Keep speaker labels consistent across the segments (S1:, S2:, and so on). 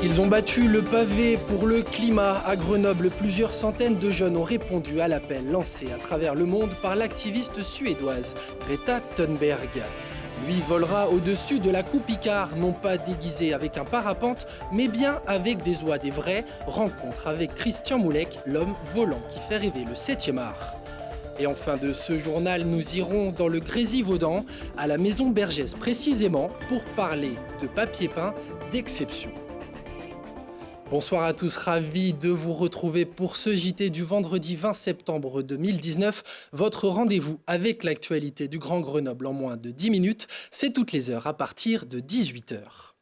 S1: Ils ont battu le pavé pour le climat. À Grenoble, plusieurs centaines de jeunes ont répondu à l'appel lancé à travers le monde par l'activiste suédoise Greta Thunberg. Lui volera au-dessus de la coupe Icare, non pas déguisé avec un parapente, mais bien avec des oies des vrais. Rencontre avec Christian Moulek, l'homme volant qui fait rêver le 7e art. Et en fin de ce journal, nous irons dans le Grésivaudan, à la Maison Bergès précisément, pour parler de papier peint d'exception. Bonsoir à tous, ravi de vous retrouver pour ce JT du vendredi 20 septembre 2019. Votre rendez-vous avec l'actualité du Grand Grenoble en moins de 10 minutes, c'est toutes les heures à partir de 18h.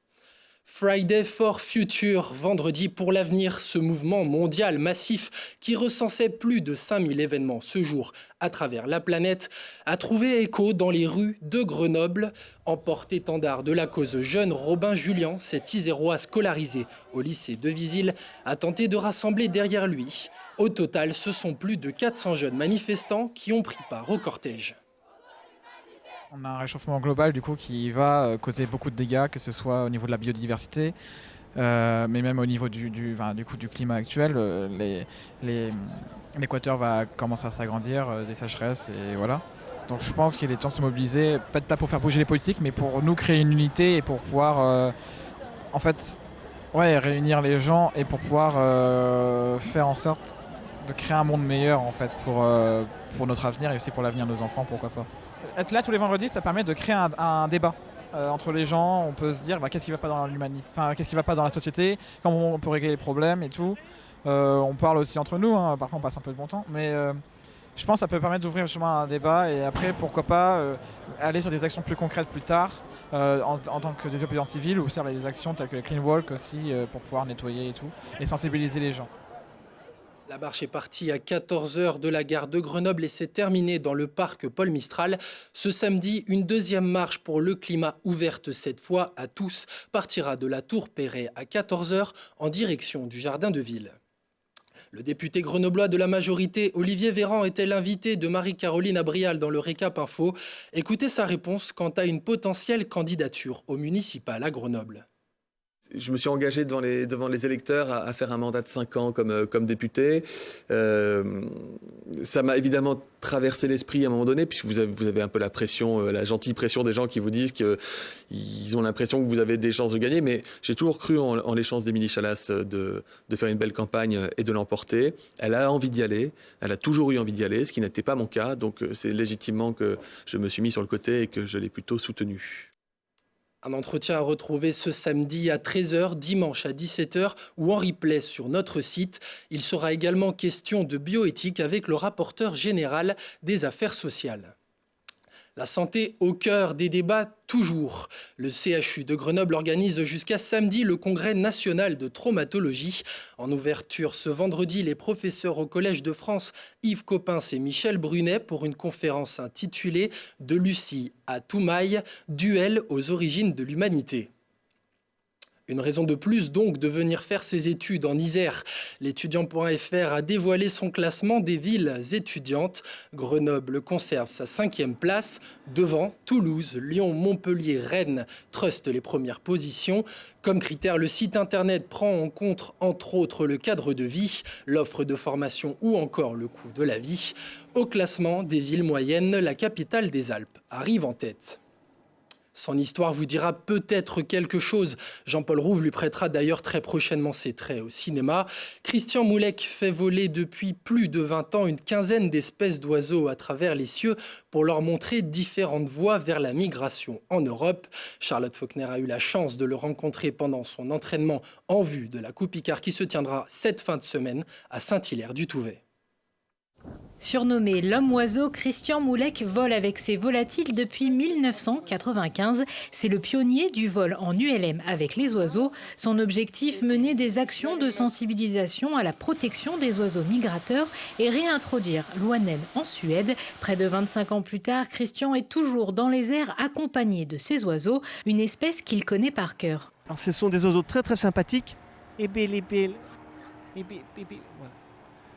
S1: Friday for Future, vendredi pour l'avenir, ce mouvement mondial massif qui recensait plus de 5000 événements ce jour à travers la planète, a trouvé écho dans les rues de Grenoble. En porte-étendard de la cause jeune, Robin Julien, cet Isérois scolarisé au lycée de Visil, a tenté de rassembler derrière lui. Au total, ce sont plus de 400 jeunes manifestants qui ont pris part au cortège.
S2: On a un réchauffement global du coup qui va causer beaucoup de dégâts, que ce soit au niveau de la biodiversité, mais même au niveau du climat actuel. L'équateur va commencer à s'agrandir, des sécheresses et voilà. Donc je pense qu'il est temps de se mobiliser, peut-être pas pour faire bouger les politiques, mais pour nous créer une unité et pour pouvoir réunir les gens et pour pouvoir faire en sorte de créer un monde meilleur en fait pour notre avenir et aussi pour l'avenir de nos enfants, pourquoi pas. Être là tous les vendredis, ça permet de créer un débat entre les gens. On peut se dire qu'est-ce qui ne va pas dans l'humanité, qu'est-ce qui ne va pas dans la société, comment on peut régler les problèmes et tout. On parle aussi entre nous, parfois on passe un peu de bon temps, mais je pense que ça peut permettre d'ouvrir justement un débat et après pourquoi pas aller sur des actions plus concrètes plus tard en tant que désobéissance civile ou faire des actions telles que Clean Walk aussi pour pouvoir nettoyer et tout et sensibiliser les gens.
S1: La marche est partie à 14h de la gare de Grenoble et s'est terminée dans le parc Paul Mistral. Ce samedi, une deuxième marche pour le climat, ouverte cette fois à tous, partira de la Tour Perret à 14h en direction du Jardin de Ville. Le député grenoblois de la majorité, Olivier Véran, était l'invité de Marie-Caroline Abrial dans le Récap Info. Écoutez sa réponse quant à une potentielle candidature au municipal à Grenoble.
S3: Je me suis engagé devant les électeurs à faire un mandat de 5 ans comme député. Ça m'a évidemment traversé l'esprit à un moment donné, puisque vous avez un peu la pression, la gentille pression des gens qui vous disent qu'ils ont l'impression que vous avez des chances de gagner. Mais j'ai toujours cru en les chances d'Émilie Chalas de faire une belle campagne et de l'emporter. Elle a envie d'y aller, elle a toujours eu envie d'y aller, ce qui n'était pas mon cas. Donc c'est légitimement que je me suis mis sur le côté et que je l'ai plutôt soutenue.
S1: Un entretien à retrouver ce samedi à 13h, dimanche à 17h ou en replay sur notre site. Il sera également question de bioéthique avec le rapporteur général des affaires sociales. La santé au cœur des débats toujours. Le CHU de Grenoble organise jusqu'à samedi le congrès national de traumatologie. En ouverture ce vendredi, les professeurs au Collège de France, Yves Coppens et Michel Brunet, pour une conférence intitulée « De Lucie à Toumaï, duel aux origines de l'humanité ». Une raison de plus donc de venir faire ses études en Isère. L'étudiant.fr a dévoilé son classement des villes étudiantes. Grenoble conserve sa 5e place. Devant, Toulouse, Lyon, Montpellier, Rennes trustent les premières positions. Comme critère, le site internet prend en compte entre autres le cadre de vie, l'offre de formation ou encore le coût de la vie. Au classement des villes moyennes, la capitale des Alpes arrive en tête. Son histoire vous dira peut-être quelque chose. Jean-Paul Rouve lui prêtera d'ailleurs très prochainement ses traits au cinéma. Christian Moulek fait voler depuis plus de 20 ans une quinzaine d'espèces d'oiseaux à travers les cieux pour leur montrer différentes voies vers la migration en Europe. Charlotte Faulkner a eu la chance de le rencontrer pendant son entraînement en vue de la Coupe Icare qui se tiendra cette fin de semaine à Saint-Hilaire-du-Touvet.
S4: Surnommé l'homme-oiseau, Christian Moulek vole avec ses volatiles depuis 1995. C'est le pionnier du vol en ULM avec les oiseaux. Son objectif, mener des actions de sensibilisation à la protection des oiseaux migrateurs et réintroduire l'ouanelle en Suède. Près de 25 ans plus tard, Christian est toujours dans les airs accompagné de ces oiseaux, une espèce qu'il connaît par cœur.
S5: Alors, ce sont des oiseaux très très sympathiques. Et belle. Voilà.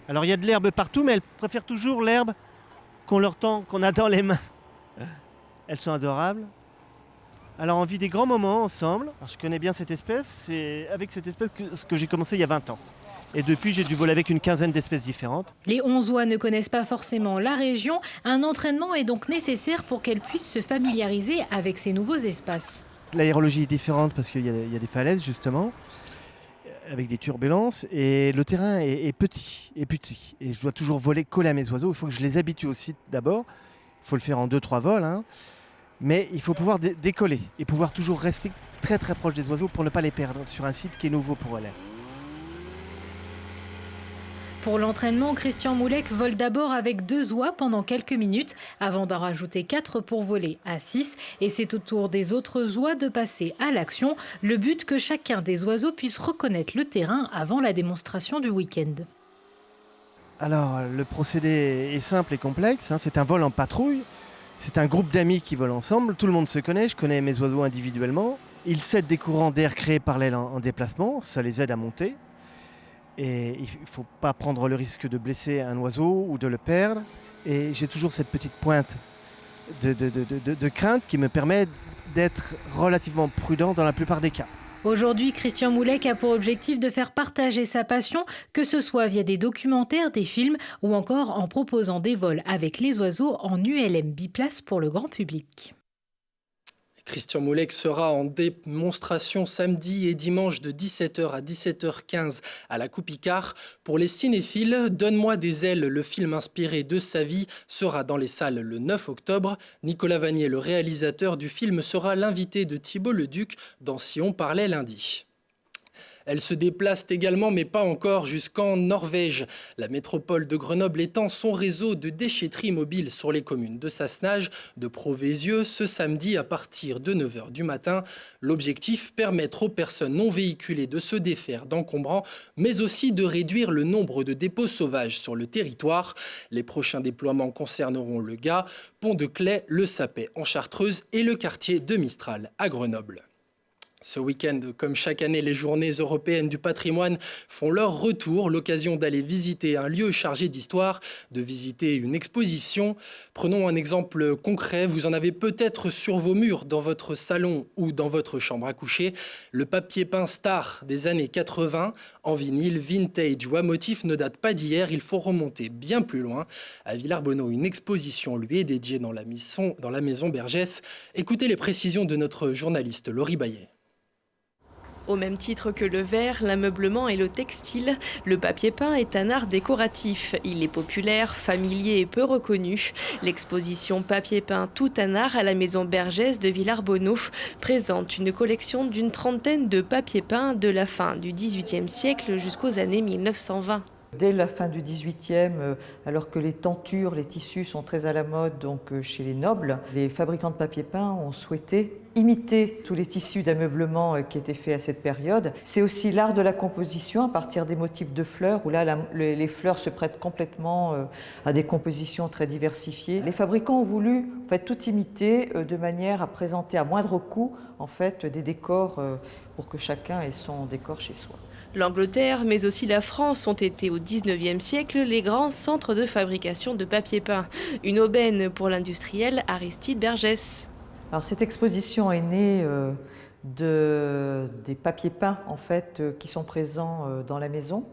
S5: Alors il y a de l'herbe partout, mais elles préfèrent toujours l'herbe qu'on leur tend, qu'on a dans les mains. Elles sont adorables. Alors on vit des grands moments ensemble. Alors, je connais bien cette espèce, c'est avec cette espèce que j'ai commencé il y a 20 ans. Et depuis, j'ai dû voler avec une quinzaine d'espèces différentes.
S4: Les 11 oies ne connaissent pas forcément la région. Un entraînement est donc nécessaire pour qu'elles puissent se familiariser avec ces nouveaux espaces.
S5: L'aérologie est différente parce qu'il y a des falaises justement, avec des turbulences. Et le terrain est petit. Et je dois toujours voler collé à mes oiseaux. Il faut que je les habitue aussi d'abord. Il faut le faire en 2-3 vols. Mais il faut pouvoir décoller et pouvoir toujours rester très très proche des oiseaux pour ne pas les perdre sur un site qui est nouveau pour eux.
S4: Pour l'entraînement, Christian Moulek vole d'abord avec 2 oies pendant quelques minutes avant d'en rajouter 4 pour voler à 6. Et c'est au tour des autres oies de passer à l'action. Le but que chacun des oiseaux puisse reconnaître le terrain avant la démonstration du week-end.
S5: Alors, le procédé est simple et complexe. C'est un vol en patrouille. C'est un groupe d'amis qui volent ensemble. Tout le monde se connaît. Je connais mes oiseaux individuellement. Ils cèdent des courants d'air créés par l'aile en déplacement. Ça les aide à monter. Et il ne faut pas prendre le risque de blesser un oiseau ou de le perdre. Et j'ai toujours cette petite pointe de crainte qui me permet d'être relativement prudent dans la plupart des cas.
S4: Aujourd'hui, Christian Moulek a pour objectif de faire partager sa passion, que ce soit via des documentaires, des films ou encore en proposant des vols avec les oiseaux en ULM biplace pour le grand public.
S1: Christian Moulek sera en démonstration samedi et dimanche de 17h à 17h15 à la Coupe Icare. Pour les cinéphiles, Donne-moi des ailes, le film inspiré de sa vie, sera dans les salles le 9 octobre. Nicolas Vanier, le réalisateur du film, sera l'invité de Thibault Leduc dans Si on parlait lundi. Elle se déplace également, mais pas encore, jusqu'en Norvège. La métropole de Grenoble étend son réseau de déchetterie mobile sur les communes de Sassenage, de Proveysieux, ce samedi à partir de 9h du matin. L'objectif, permettre aux personnes non véhiculées de se défaire d'encombrants, mais aussi de réduire le nombre de dépôts sauvages sur le territoire. Les prochains déploiements concerneront le Gard, Pont-de-Claix, le Sapet en Chartreuse et le quartier de Mistral à Grenoble. Ce week-end, comme chaque année, les journées européennes du patrimoine font leur retour, l'occasion d'aller visiter un lieu chargé d'histoire, de visiter une exposition. Prenons un exemple concret, vous en avez peut-être sur vos murs, dans votre salon ou dans votre chambre à coucher. Le papier peint star des années 80, en vinyle, vintage ou à motif, ne date pas d'hier, il faut remonter bien plus loin. À Villarbonneau, une exposition lui est dédiée dans la maison Bergès. Écoutez les précisions de notre journaliste Laurie Baillet.
S6: Au même titre que le verre, l'ameublement et le textile, le papier peint est un art décoratif. Il est populaire, familier et peu reconnu. L'exposition Papier peint tout un art à la maison Bergès de Villarbonneau présente une collection d'une trentaine de papiers peints de la fin du XVIIIe siècle jusqu'aux années 1920.
S7: Dès la fin du XVIIIe, alors que les tentures, les tissus sont très à la mode donc chez les nobles, les fabricants de papier peint ont souhaité imiter tous les tissus d'ameublement qui étaient faits à cette période. C'est aussi l'art de la composition à partir des motifs de fleurs, où là les fleurs se prêtent complètement à des compositions très diversifiées. Les fabricants ont voulu en fait, tout imiter de manière à présenter à moindre coût en fait, des décors pour que chacun ait son décor chez soi.
S6: L'Angleterre, mais aussi la France, ont été au XIXe siècle les grands centres de fabrication de papier peint. Une aubaine pour l'industriel Aristide Bergès.
S7: Alors cette exposition est née des papiers peints en fait, qui sont présents dans la maison,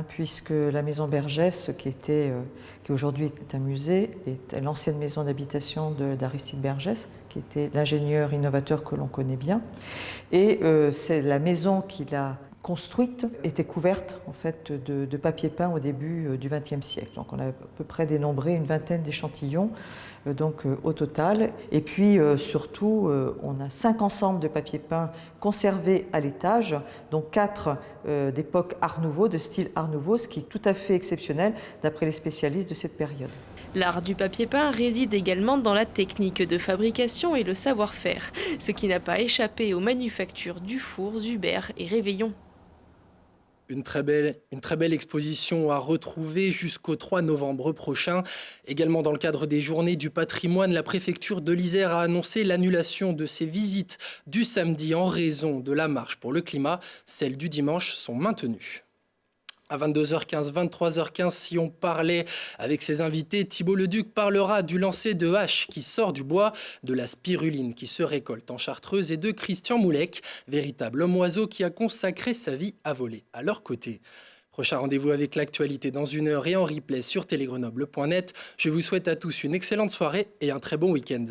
S7: puisque la maison Bergès, qui aujourd'hui est un musée, est l'ancienne maison d'habitation d'Aristide Bergès, qui était l'ingénieur innovateur que l'on connaît bien. Et c'est la maison qu'il a construite était couverte en fait, de papier peint au début du XXe siècle. Donc on a à peu près dénombré une vingtaine d'échantillons au total. Et puis surtout, on a 5 ensembles de papier peint conservés à l'étage, dont 4 d'époque Art Nouveau, de style Art Nouveau, ce qui est tout à fait exceptionnel d'après les spécialistes de cette période.
S6: L'art du papier peint réside également dans la technique de fabrication et le savoir-faire, ce qui n'a pas échappé aux manufactures Dufour, Zuber et Réveillon.
S1: Une très belle exposition à retrouver jusqu'au 3 novembre prochain. Également dans le cadre des Journées du patrimoine, la préfecture de l'Isère a annoncé l'annulation de ses visites du samedi en raison de la marche pour le climat. Celles du dimanche sont maintenues. À 22h15, 23h15, si on parlait avec ses invités, Thibault Leduc parlera du lancer de hache qui sort du bois, de la spiruline qui se récolte en Chartreuse et de Christian Moulek, véritable homme-oiseau qui a consacré sa vie à voler à leur côté. Prochain rendez-vous avec l'actualité dans 1 heure et en replay sur télégrenoble.net. Je vous souhaite à tous une excellente soirée et un très bon week-end.